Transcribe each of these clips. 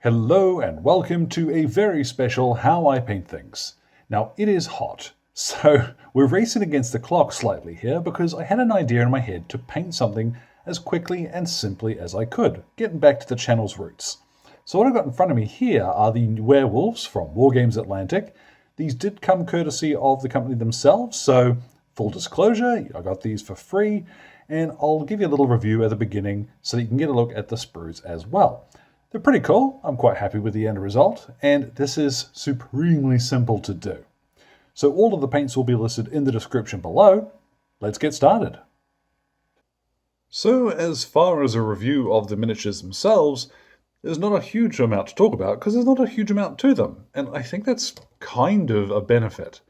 Hello and welcome to a very special How I Paint Things. Now it is hot, so we're racing against the clock slightly here because I had an idea in my head to paint something as quickly and simply as I could, getting back to the channel's roots. So what I've got in front of me here are the werewolves from Wargames Atlantic. These did come courtesy of the company themselves, so full disclosure, I got these for free, and I'll give you a little review at the beginning so that you can get a look at the sprues as well. They're pretty cool. I'm quite happy with the end result, and this is supremely simple to do. So all of the paints will be listed in the description below. Let's get started. So as far as a review of the miniatures themselves, there's not a huge amount to talk about because there's not a huge amount to them, and I think that's kind of a benefit.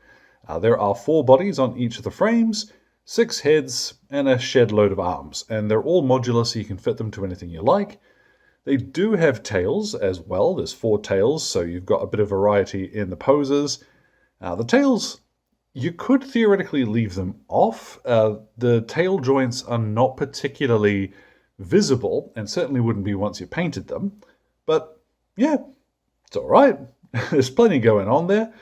There are 4 bodies on each of the frames, 6 heads, and a shed load of arms, and they're all modular so you can fit them to anything you like. They do have tails as well. There's 4 tails, so you've got a bit of variety in the poses. The tails, you could theoretically leave them off. The tail joints are not particularly visible, and certainly wouldn't be once you painted them. But yeah, it's all right. There's plenty going on there.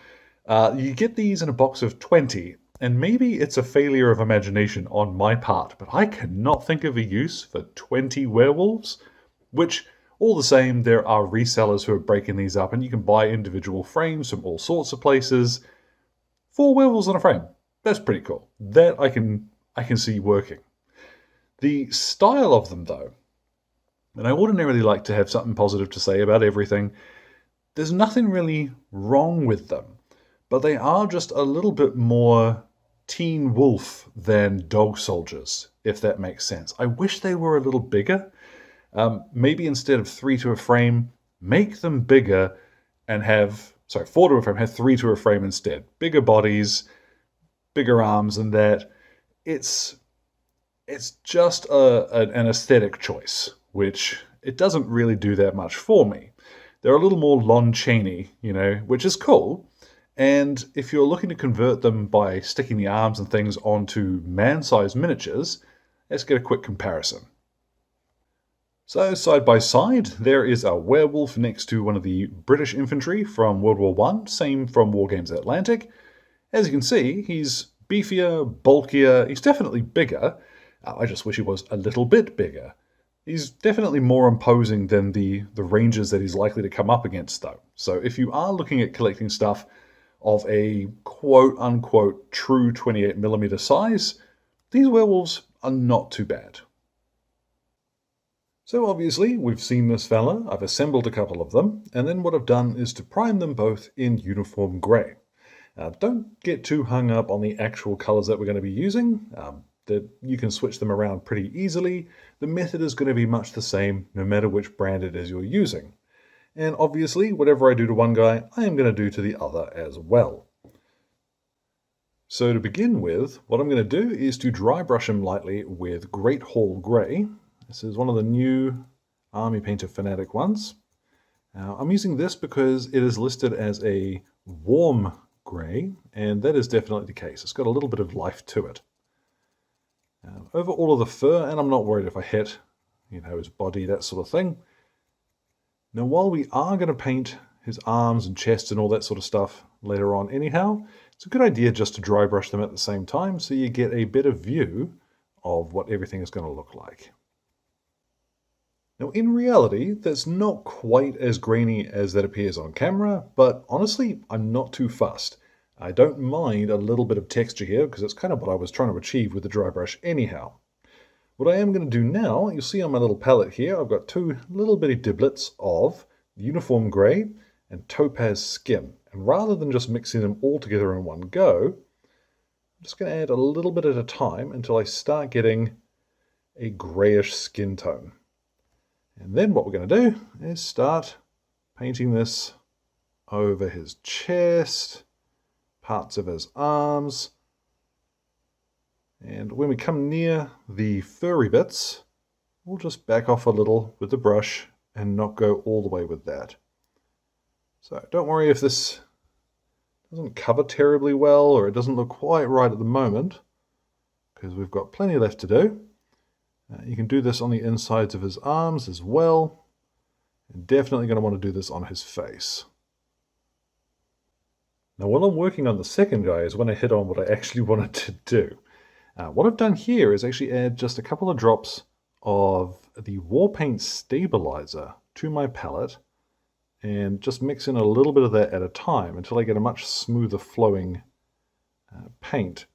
You get these in a box of 20, and maybe it's a failure of imagination on my part, but I cannot think of a use for 20 werewolves. Which, all the same, there are resellers who are breaking these up, and you can buy individual frames from all sorts of places. 4 werewolves on a frame. That's pretty cool. That I can see working. The style of them, though, and I ordinarily like to have something positive to say about everything, there's nothing really wrong with them, but they are just a little bit more teen wolf than dog soldiers, if that makes sense. I wish they were a little bigger. Maybe instead of 3 to a frame, make them bigger and have, 4 to a frame, have 3 to a frame instead. Bigger bodies, bigger arms, and that. It's just an aesthetic choice, which it doesn't really do that much for me. They're a little more Lon Chaney, which is cool. And if you're looking to convert them by sticking the arms and things onto man-sized miniatures, let's get a quick comparison. So, side by side, there is a werewolf next to one of the British infantry from World War I, same from Wargames Atlantic. As you can see, he's beefier, bulkier, he's definitely bigger. I just wish he was a little bit bigger. He's definitely more imposing than the rangers that he's likely to come up against, though. So if you are looking at collecting stuff of a quote-unquote true 28mm size, these werewolves are not too bad. So obviously, we've seen this fella, I've assembled a couple of them, and then what I've done is to prime them both in uniform grey. Don't get too hung up on the actual colours that we're going to be using. That you can switch them around pretty easily. The method is going to be much the same, no matter which brand it is you're using. And obviously, whatever I do to one guy, I am going to do to the other as well. So to begin with, what I'm going to do is to dry brush him lightly with Great Hall Grey. This is one of the new Army Painter Fanatic ones. Now, I'm using this because it is listed as a warm grey, and that is definitely the case. It's got a little bit of life to it. Over all of the fur, and I'm not worried if I hit, his body, that sort of thing. Now, while we are going to paint his arms and chest and all that sort of stuff later on anyhow, it's a good idea just to dry brush them at the same time so you get a better view of what everything is going to look like. Now, in reality, that's not quite as grainy as that appears on camera, but honestly, I'm not too fussed. I don't mind a little bit of texture here because it's kind of what I was trying to achieve with the dry brush anyhow. What I am going to do now, you'll see on my little palette here, I've got 2 little bitty diblets of uniform grey and topaz skin. And rather than just mixing them all together in one go, I'm just going to add a little bit at a time until I start getting a greyish skin tone. And then what we're going to do is start painting this over his chest, parts of his arms, and when we come near the furry bits, we'll just back off a little with the brush and not go all the way with that. So don't worry if this doesn't cover terribly well or it doesn't look quite right at the moment, because we've got plenty left to do. You can do this on the insides of his arms as well. And definitely going to want to do this on his face. Now, while I'm working on the second guy is when I hit on what I actually wanted to do. What I've done here is actually add just a couple of drops of the war paint stabilizer to my palette and just mix in a little bit of that at a time until I get a much smoother flowing paint.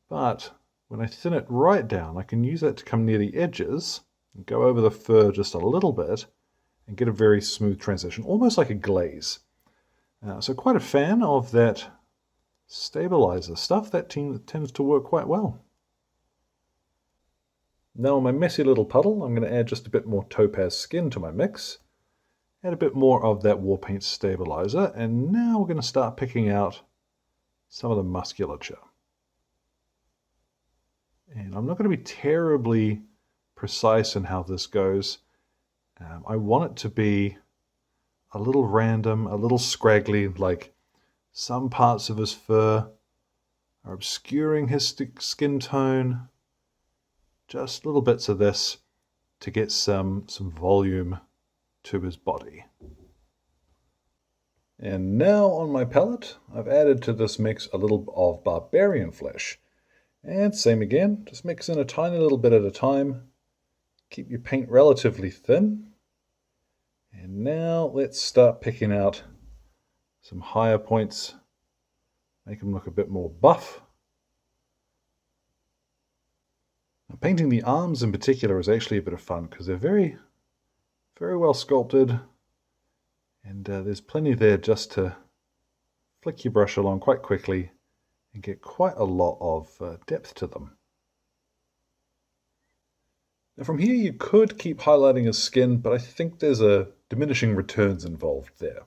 But when I thin it right down, I can use that to come near the edges and go over the fur just a little bit and get a very smooth transition, almost like a glaze. So quite a fan of that stabilizer stuff. That tends to work quite well. Now on my messy little puddle, I'm going to add just a bit more topaz skin to my mix. Add a bit more of that war paint stabilizer, and now we're going to start picking out some of the musculature. And I'm not going to be terribly precise in how this goes. I want it to be a little random, a little scraggly, like some parts of his fur are obscuring his skin tone. Just little bits of this to get some volume to his body. And now on my palette, I've added to this mix a little of barbarian flesh. And same again, just mix in a tiny little bit at a time. Keep your paint relatively thin. And now let's start picking out some higher points. Make them look a bit more buff. Now, painting the arms in particular is actually a bit of fun because they're very, very well sculpted. And there's plenty there just to flick your brush along quite quickly and get quite a lot of depth to them. Now from here you could keep highlighting his skin, but I think there's a diminishing returns involved there.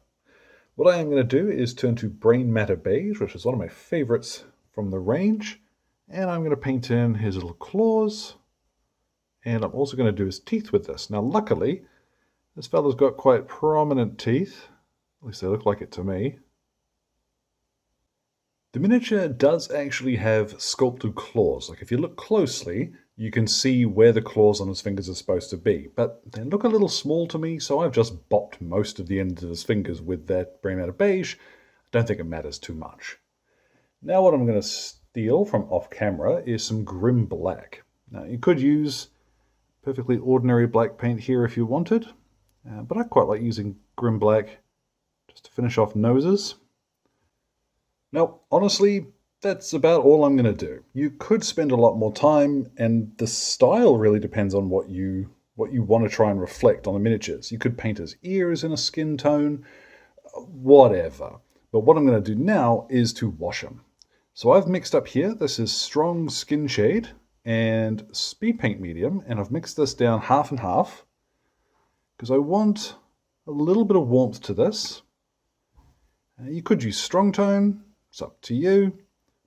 What I am going to do is turn to Brain Matter Beige, which is one of my favorites from the range, and I'm going to paint in his little claws, and I'm also going to do his teeth with this. Now luckily, this fella's got quite prominent teeth, at least they look like it to me. The miniature does actually have sculpted claws. Like if you look closely, you can see where the claws on his fingers are supposed to be, but they look a little small to me, so I've just bopped most of the ends of his fingers with that Brain Matter Beige. I don't think it matters too much. Now what I'm going to steal from off camera is some Grim Black. Now you could use perfectly ordinary black paint here if you wanted, but I quite like using Grim Black just to finish off noses. Now, honestly, that's about all I'm going to do. You could spend a lot more time, and the style really depends on what you want to try and reflect on the miniatures. You could paint his ears in a skin tone, whatever. But what I'm going to do now is to wash him. So I've mixed up here, this is Strong Skin Shade and Speed Paint Medium, and I've mixed this down half and half because I want a little bit of warmth to this. You could use Strong Tone. It's up to you.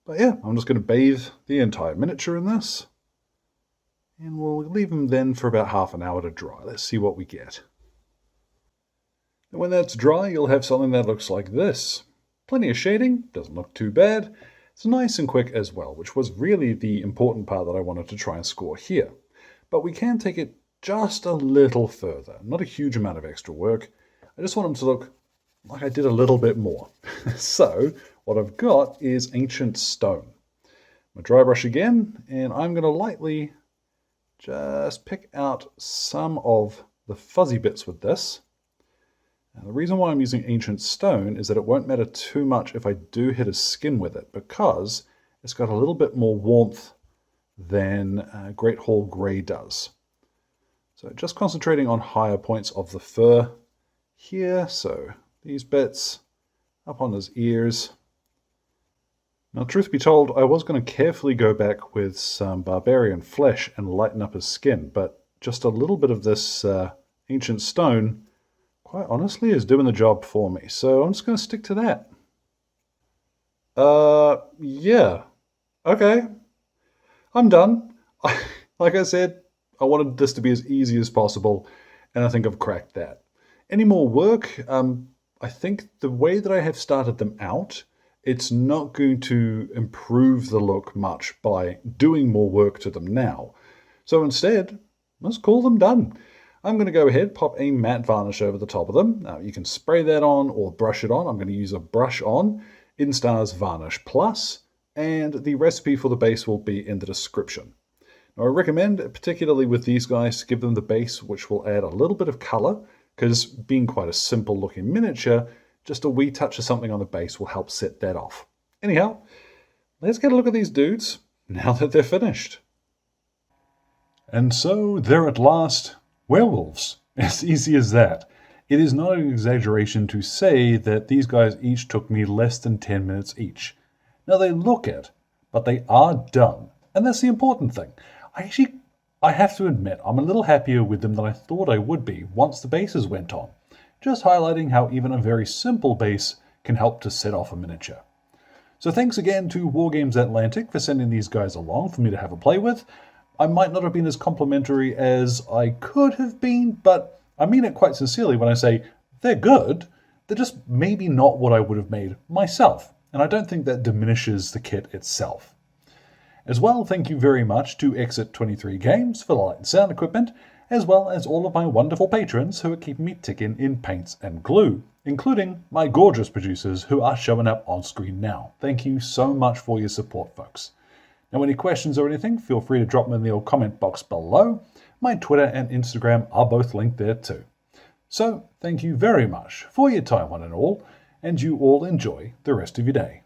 But yeah, I'm just going to bathe the entire miniature in this. And we'll leave them then for about half an hour to dry. Let's see what we get. And when that's dry, you'll have something that looks like this. Plenty of shading, doesn't look too bad. It's nice and quick as well, which was really the important part that I wanted to try and score here. But we can take it just a little further. Not a huge amount of extra work. I just want them to look like I did a little bit more. So what I've got is Ancient Stone. My dry brush again, and I'm going to lightly just pick out some of the fuzzy bits with this. And the reason why I'm using Ancient Stone is that it won't matter too much if I do hit his skin with it, because it's got a little bit more warmth than Great Hall Grey does. So just concentrating on higher points of the fur here, so these bits up on his ears. Now, truth be told, I was going to carefully go back with some Barbarian Flesh and lighten up his skin, but just a little bit of this Ancient Stone, quite honestly, is doing the job for me. So I'm just going to stick to that. Yeah. Okay. I'm done. Like I said, I wanted this to be as easy as possible, and I think I've cracked that. Any more work? I think the way that I have started them out, it's not going to improve the look much by doing more work to them now. So instead, let's call them done. I'm going to go ahead, pop a matte varnish over the top of them. Now you can spray that on or brush it on. I'm going to use a brush on Instar's Varnish Plus, and the recipe for the base will be in the description. Now I recommend, particularly with these guys, to give them the base which will add a little bit of color, because being quite a simple looking miniature, just a wee touch of something on the base will help set that off. Anyhow, let's get a look at these dudes now that they're finished. And so they're at last werewolves. As easy as that. It is not an exaggeration to say that these guys each took me less than 10 minutes each. Now they look it, but they are done. And that's the important thing. I have to admit, I'm a little happier with them than I thought I would be once the bases went on. Just highlighting how even a very simple base can help to set off a miniature. So thanks again to Wargames Atlantic for sending these guys along for me to have a play with. I might not have been as complimentary as I could have been, but I mean it quite sincerely when I say they're good. They're just maybe not what I would have made myself, and I don't think that diminishes the kit itself. As well, thank you very much to Exit 23 Games for the light and sound equipment, as well as all of my wonderful patrons who are keeping me ticking in paints and glue, including my gorgeous producers who are showing up on screen now. Thank you so much for your support, folks. Now, any questions or anything, feel free to drop them in the old comment box below. My Twitter and Instagram are both linked there too. So, thank you very much for your time, one and all, and you all enjoy the rest of your day.